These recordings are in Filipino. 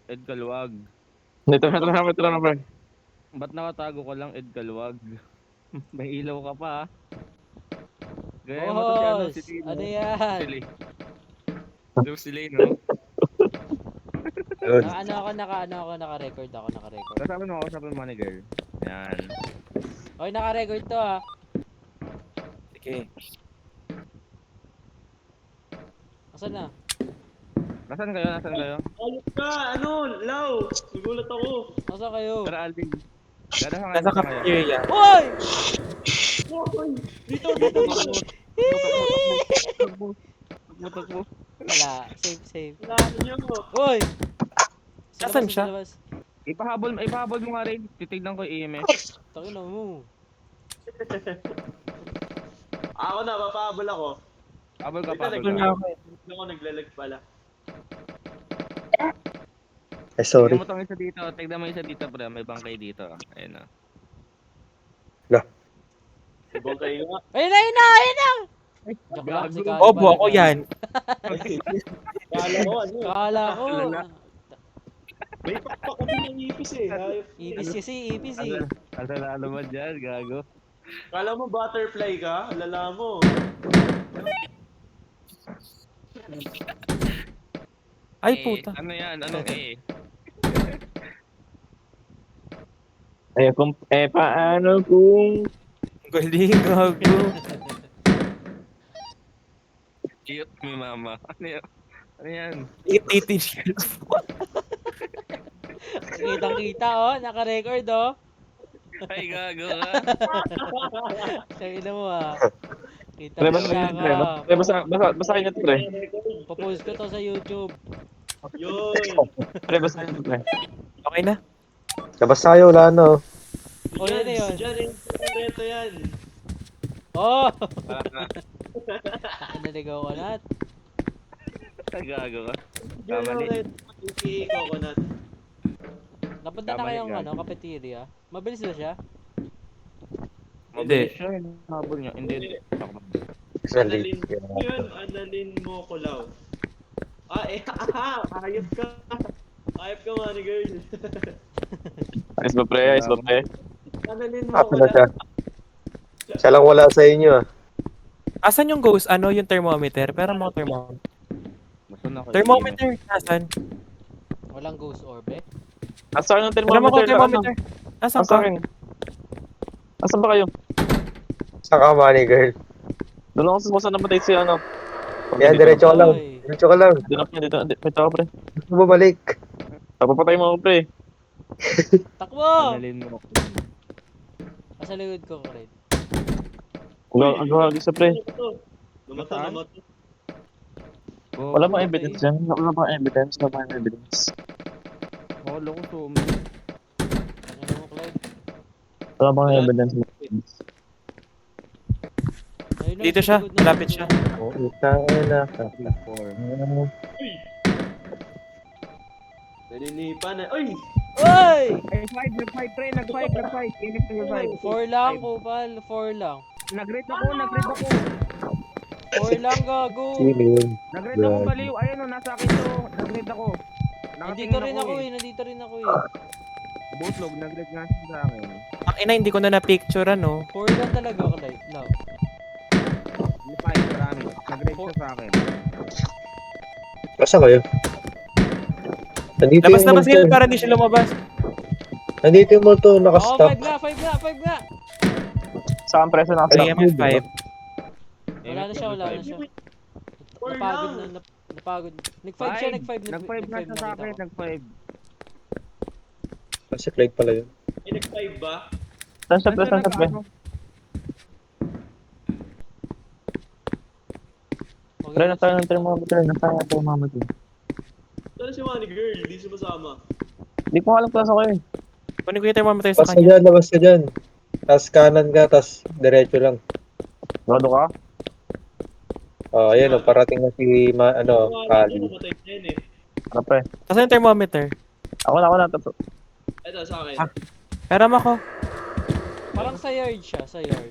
Ed Kalwag. Ito na, pre. Ba't nakatago ka lang, Ed Kalwag? May ilaw ka pa, ah. Gaya mo to si ano, si Boss! Lino. Ano Si yan? Lino. Si Lino. Yun. Naka-record ako, naka-record. Kasama mo ni girl. Yan. Okay, naka-record to ah. Sige. Asan na? Nasaan kayo? Ayos ka, ano, Lau. Nagulat ako. Asan kayo? Tara, Alvin. Gada ka Nasa cafeteria. Hoy! Dito. Takbo. Wala, save. Wala niyo. Hoy! Asan siya? Ipahabol mo nga rin. Titignan ko yung EMS. Tangina mo. Ako na, papahabol ako. Habol ka, Teka, habol Wala ka. ako eh. Ako naglalag pala. Ay, sorry. Tignan mo tong isa dito. Tignan mo isa dito, pre. May bangkay dito. Ayun na. Ibang kayo nga. Ayun na! Joke lang, si Kali Obo, pala, ako Kali. yan. Kala ko, ano. Kala ko. Lala. May pakpak kami ng ipis eh. Hayop. Ipis eh. Asalalo mo dyan, gago. Kala mo butterfly ka? Lala mo. Ay, puta. Ano yan? Anong eh? Paano kung... Galing, gago. Cute mi mama. Ano yan? Ano yan? Ititin siya. Kitang-kita oh, naka-record oh. Ay, gago ka. Sabi na mo ah. Pre, Kita-kita ka. Pre, basa kayo nito, pre. Popost ko to sa YouTube. Yun. Pre, basa kayo nito, pre. Okay na. Labas tayo, wala na. Oh, yun na yun. Diyan, reto yan. Oh! Ah, Naligaw ka na. Ay, gago ka. Diyan yung Kamali. reto. Iki coconut. Napunta na Kamali kayong ka. cafeteria. Mabilis ba siya? Mabilis siya. Habol niya. Hindi. Analin. Yun, analin mo ko law. Ayop ka. Ayop ka, money girl. Ayos ba, pre? Analin mo Ah, ko pala siya. Siya lang wala sa inyo ah. Asan yung ghost? Ano yung thermometer? Pero mo thermometer. Thermometer, asan? Walang ghost orb eh. Asa ng Alam mo ko thermometer? thermometer. Asan Asa ka? akin? Asan ba kayo? Saka money girl. Doon ako sa namatay si ano. Yan, diretso ka lang. Ay. Diretso ka lang. Doon ako dito. May tao, pre. Gusto mo balik. Papatay mo ako, pre. Takbo! Analin mo. Asa likod ko, Kred. Ang gawag isa, pre. Lumata Saan? naman. Oh, Wala bang evidence dyan? Wala bang evidence? Holo ko sumi. Ano mo, Kred? Wala bang evidence? Ayun lang, Dito sa siya, likod na- malapit siya. Oo, tanga na. Nalilipan na. Uy! Uy! Nag-5, pre. Nag-5. Init nag-5. 4 lang, Kupal. 4 lang. Nag-rate ako. 4 lang, gago. Silin. Nag-rate ako, baliw. Ayun o, nasa akin to. Nag-rate ako. Nandito rin ako eh. Nandito rin ako eh. Butlog, nag-rate nga siya sa akin. Ang ina, hindi ko na na-picture ano. 4 lang talaga, Kred. Lang. Yung 5, marami. Nag-rate siya sa akin. Asa kayo? Nandito yung Labas multo. para di siya lumabas. Nandito yung multo, Oh, nakastop. 5 nga. Saan preso na Ay, ako? EMF 5. Wala na siya. Four Napagod lang. na. Napagod. Nag-5 siya, nag-5. Nag-5 nga siya sa akin. Nag-5. Kasi Clyde pala yun. May nag-5 ba? Saan siya, pre? Pre, na tayo ng thermometer. Saan si money girl? Hindi sumasama. Hindi ko alam klasa ko eh. Kunin ko yung thermometer sa Labas ka kanya. dyan, labas ka dyan. Tapos kanan ka, tapos diretso lang. Gado ka? Ayan o, parating na si, Kali. Namatay na yun eh. Ano, pre? Asan yung thermometer? Ako na. Ito, sa akin. Peram ako. Parang sa yard siya, sa yard.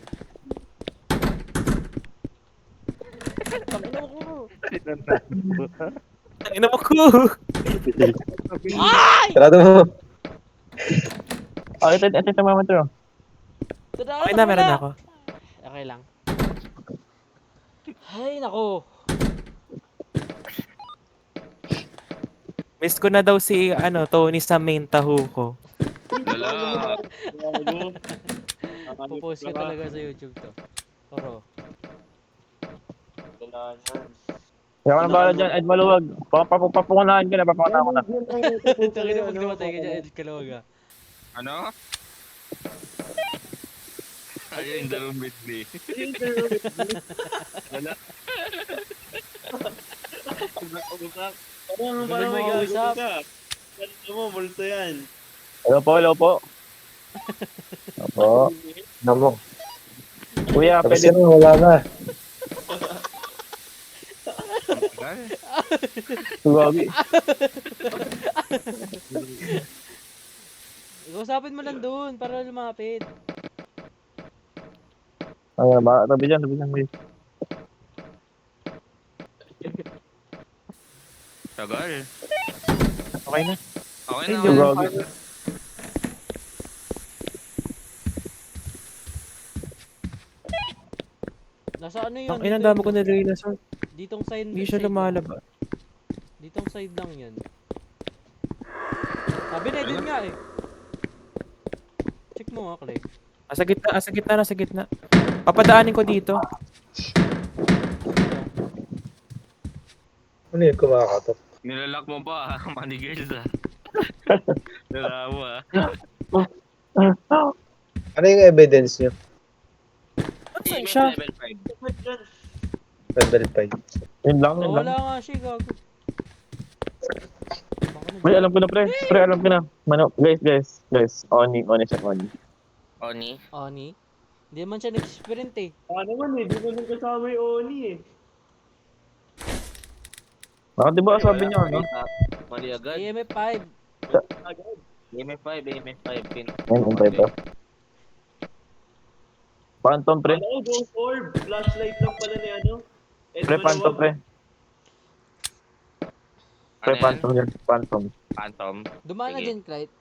Tangina ko. Ina mo ko. Sarado mo. Oh, ito thermometer. Tada, Okay na, meron na ako. Okay lang. Ay, nako. Miss ko na daw si, Tony sa main taho ko. Wala. Pupost ko talaga sa YouTube to. Pero, Wala yan. Kaya ka na bahala dyan, Ed Maluwag. Papukunahan ka na, papukunahan ko na. tangin na pag namatay ka dyan, edit ka lang aga. Ano? Ayun, dalawang bitli. Wala. Ganun mo kausap. Ano mo, multo yan. Hello po, hello po. Opo. Ano mo? Kuya, Tapos pwede. yan, wala na. Sugabi. Kausapin mo lang doon para lumapit. Ayun, ba, tabi dyan, guys. Tagal. Okay na. Okay Ay, na. Sugabi. Nasa ano yun? Ang ina, dami ko nilagay na sword. Ditong side. Hindi siya side lang. lumalabas. Ditong side lang yan. Sabi na, din nga eh. Check mo nga, Clay. Nasa gitna. Papadaanin ko dito. Ano yun, kumakatok? Nilalak mo pa, manigil sa. Nila mo Ano yung evidence nyo? Saan siya? Level 5. Level 5. Yun lang, yun lang. Wala nga siya, gago. Pre, alam ko na, pre. Pre, alam ko na. Guys. Oni siya, Oni. Oni. Oni? Hindi man siya nag-sprint eh. Naman eh, di ko nung kasama yung Oni eh. Bakit di ba sabi niya, no? Mali agad. EMF 5. EMF 5, EMF 5 pin. Ayun, untay to. Phantom, pre. Ano, ghost orb. Flashlight lang pala ni ano. Pre, phantom, pre. Pre, Ano yan? phantom yan. Phantom. Phantom. Dumaan na Sige. dyan, Clyde.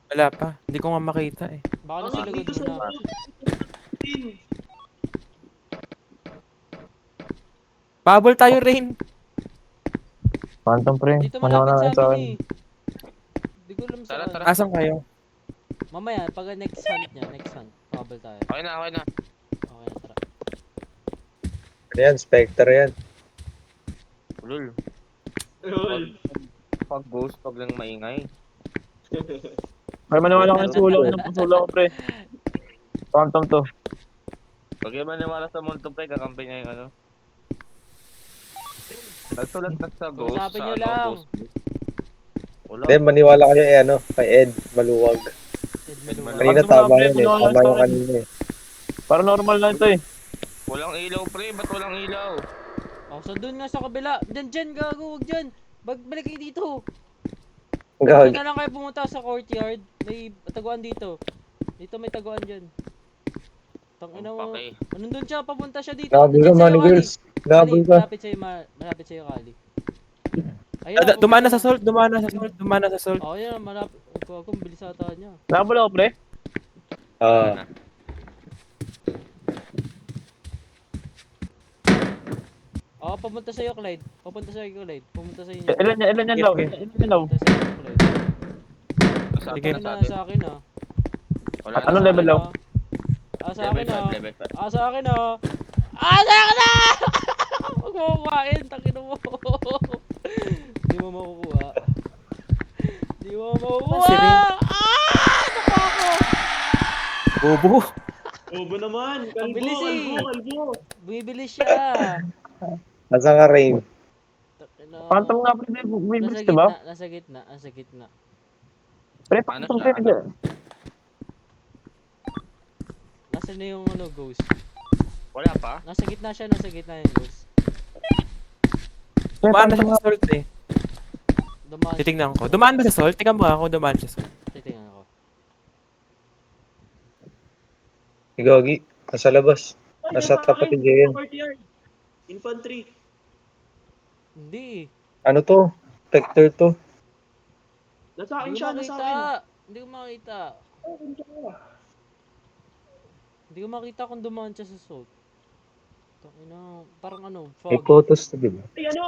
Wala pa. Hindi ko nga makita eh. Baka na silugod mo na. Pabol tayo, Rain. Phantom, pre. Dito Ano malapit na sa sa amin eh. Hindi ko alam Tara, saan. tara. Asan kayo? Mamaya, pag next hunt niya, next hunt. Bubble tayo. Okay na, okay na. Okay na, tara. Ano yan, Spectre yan. Ulul. Pag ghost, pag lang maingay. Pre, maniwala ka ng sulong. Sulong, pre. Phantom to. Pag yung maniwala sa multo pre, kakampi niya yung ano. Nagsulat ka sa ghost, Kausapin sa niyo ano, lang. ghost. Wala. Then, maniwala kayo ano, kay Ed Maluwag. Ed Maluwag. Kanina Pag tama sumabay, yun eh. maniwala Tama sa yung akin. kanina eh. Para normal lang ito eh. Walang ilaw pre, ba't walang ilaw? Oh, so dun nga sa kabila. Dyan, gago, wag dyan. Balik kayo dito. Gag. Doon na lang kayo pumunta sa courtyard. May taguan dito. Dito may taguan dyan. Tangina mo. Pake. Nandun siya, papunta siya dito. Nabul ka, Nandyan Manny sa'yo, Kali. Girls. Nabul Kali, ka. malapit sa'yo, Kali. Dumaan na sa salt. Dumaan na sa salt. Oh, yan, malapit. Ako, bilis ata niya. Nabula ko, pre. Ah, Oh, papunta sa'yo, Clyde. Papunta sa'yo, Clyde. Pumunta sa inyo. Ilan yan daw? Ilan daw? Papunta sa'yo, Clyde. Sa Sige. atin, Ano sa na atin. sa akin, ah. Wala na Anong sa level atin. daw? Ah, sa Level akin, 5, ah. level 5. Ah, sa akin, ah. Ah, sa akin, ah! Huwag mo kukuhain, takino mo. Di mo makukuha. Di mo makukuha! Si Rin. Ah! Nakuha ko! Bobo. Obo naman! Ang bilis eh. kalbo! Bumibilis siya. nasa ka Rain. Takino. Phantom nga, pre. May Nasa bilis, diba? gitna, nasa gitna, nasa gitna. Pre, Ano phantom, siya? pre. Nasa na yung ano, ghost? Wala pa? Nasa gitna siya, nasa gitna yung ghost. Pre, Dumaan na phantom siya nga. sa salt eh. Dumaan siya. Titignan ko. Dumaan ba sa salt? Tingnan mo ako dumaan siya sa salt. Titingnan ko. Si Gogi. Nasa labas. Nasa tapat ni Jayan. Infantry! Hindi. Ano to? Spectre to. Nasa akin Hindi ko siya, nasa makita. akin. Hindi ko makita. Hindi ko makita kung dumaan siya sa suit. Tangina, parang ano, May foggy. photos to, di ba? Ay, ano?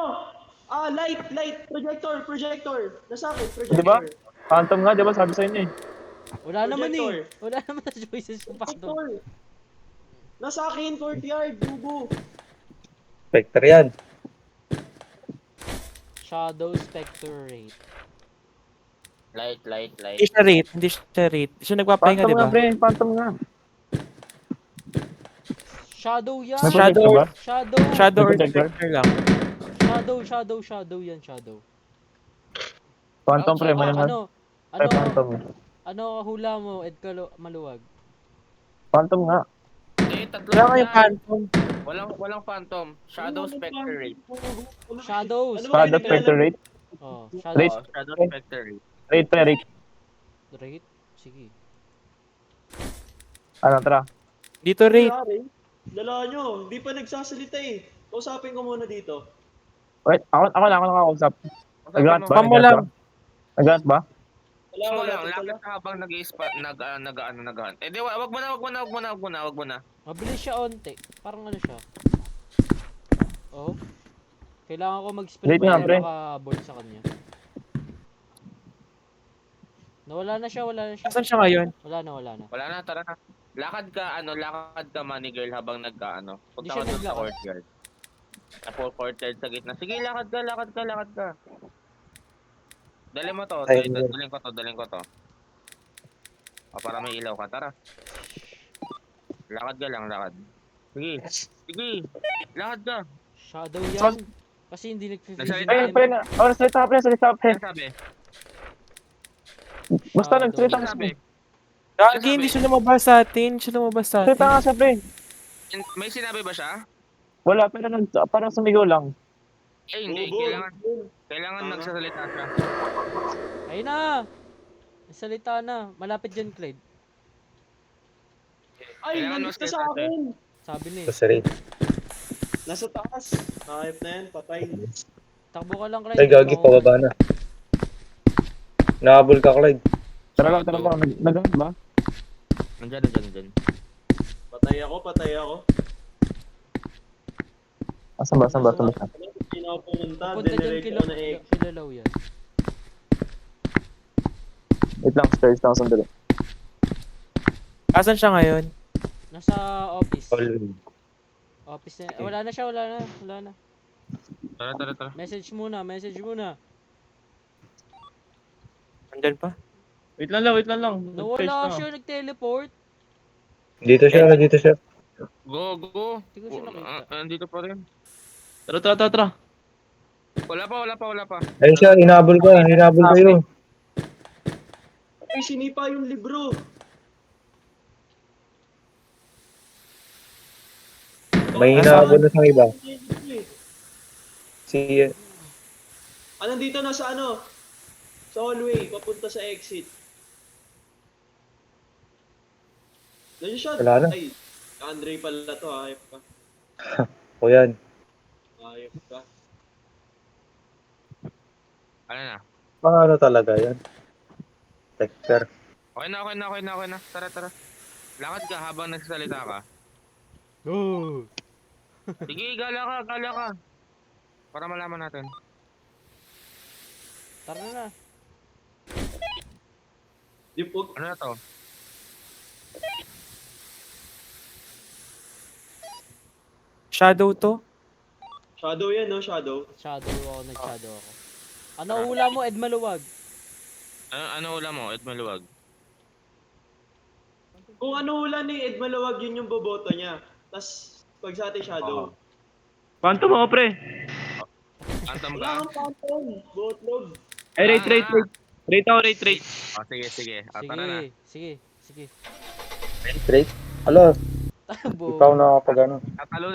Light, projector. Nasa akin, Di ba? projector. Phantom nga, di ba? Sabi sa inyo eh. Wala naman Projector. eh. Wala naman na choices yung Phantom. Projector. Nasa akin, courtyard, bubo. Spectre yan. Shadow Spectorate. Light. Hindi siya rate. Hindi siya rate. Siya nagpapahinga, Phantom di nga, ba? pre. Phantom nga. Shadow yan! May Shadow. projector ba? Shadow! Shadow or May projector? Spectre lang. Shadow yan, Shadow. Phantom, pre. Ah, Malamang. Pre, Phantom. ano hula mo, Maluwag? Phantom nga. Tatlo Wala nga yan. yung Phantom. Walang phantom. Shadow Spectre. Shadows. Ano ba Shadow yun? Spectre rate. Oh, Rate. Shadow Shadow Spectre. Rate, pre, rate. Rate? Sige. Ano, tara. Dito rate. Dala nyo, hindi pa nagsasalita eh. Kausapin ko muna dito. Wait, ako nakakausap. Nag-rant ba? Spam mo lang. Nag-rant ba? Wala, Mo wala, lang, wala. lakad ka habang nag-ano. Eh di, wag mo na. Mabilis siya onte. Parang ano siya. Oh. Kailangan ko mag-spell Rate nga, para pre. maka-board sa kanya. Wala na siya. Asan siya ngayon? Wala na. Wala na, tara na. Lakad ka money girl habang nag-ano. Hindi Punta siya ka doon sa naglakad. courtyard. Sa courtyard sa gitna. Sige, lakad ka. Dali mo to. Ay, Daling ko to. Para may ilaw ka. Tara. Lakad ka lang. Sige. Lakad ka. Shadow yan. Kasi hindi Nagsalita. Ay, nag-physical. pre, salita, pre. Ano sabi? Basta Shadow. nagsalita Ano ka. sabi? Gagi, hindi siya lumabas sa atin. Salita nga siya, pre. May sinabi ba siya? Wala, pero parang sumigaw lang. Eh, hindi. Bobo. Kailangan nagsasalita siya. Ayun na! Salita na. Malapit dyan, Clyde. Ay, Kailangan nandito mas sa akin. Sabi ni. Sa rate. Nasa taas. Nakayap na yan, patay. Takbo ka lang, Clyde. Ay, gagi, Ako- pababa na. Nahabol ka, Clyde. Tara lang. Nag-rant ba? Nandyan. Patay ako. Asan ba siya? Hindi na ako pumunta. Punta dyan Dinirect ko na eh. kilalaw yan. Wait lang, stairs lang, sandali. Asan siya ngayon? Nasa office. All. Office na. Wala na siya. Tara. Message muna. Andyan pa? Wait lang. Nawala siya. Nag-teleport. Dito siya. Go. Hindi ko siya nakita. Andito pa rin. Tara. Wala pa. Ayun siya, hinabol kayo. Ay, sinipa yung libro. May hinabol na sa iba. Si, Nandito na sa ano? Sa hallway, papunta sa exit. Nandiyan siya. Wala na. Ay, Andre pala to, hayop ka. o yan. Hayop ka. Ano na? Paano talaga yan? Spectre. Okay na. Tara. Lakad ka habang nagsasalita ka. Oh. Sige, gala ka. Para malaman natin. Tara na. Di po, Ano na to? Shadow to? shadow yan, no? Shadow. Nag-shadow ako. Ano hula mo, Ed Maluwag? Ano ulam mo? Ed Maluwag. Kung ano hula ni Ed Malawag, yun yung boboto niya. Tapos, pag sa atin shadow. Phantom ako, pre. Antam Wala ka? kang phantom. Botlog. Ay, rate. Rate ako. Oh, sige. Tara na. Sige. Straight? Alo, Tabo. ikaw na kapag ano. Tatalo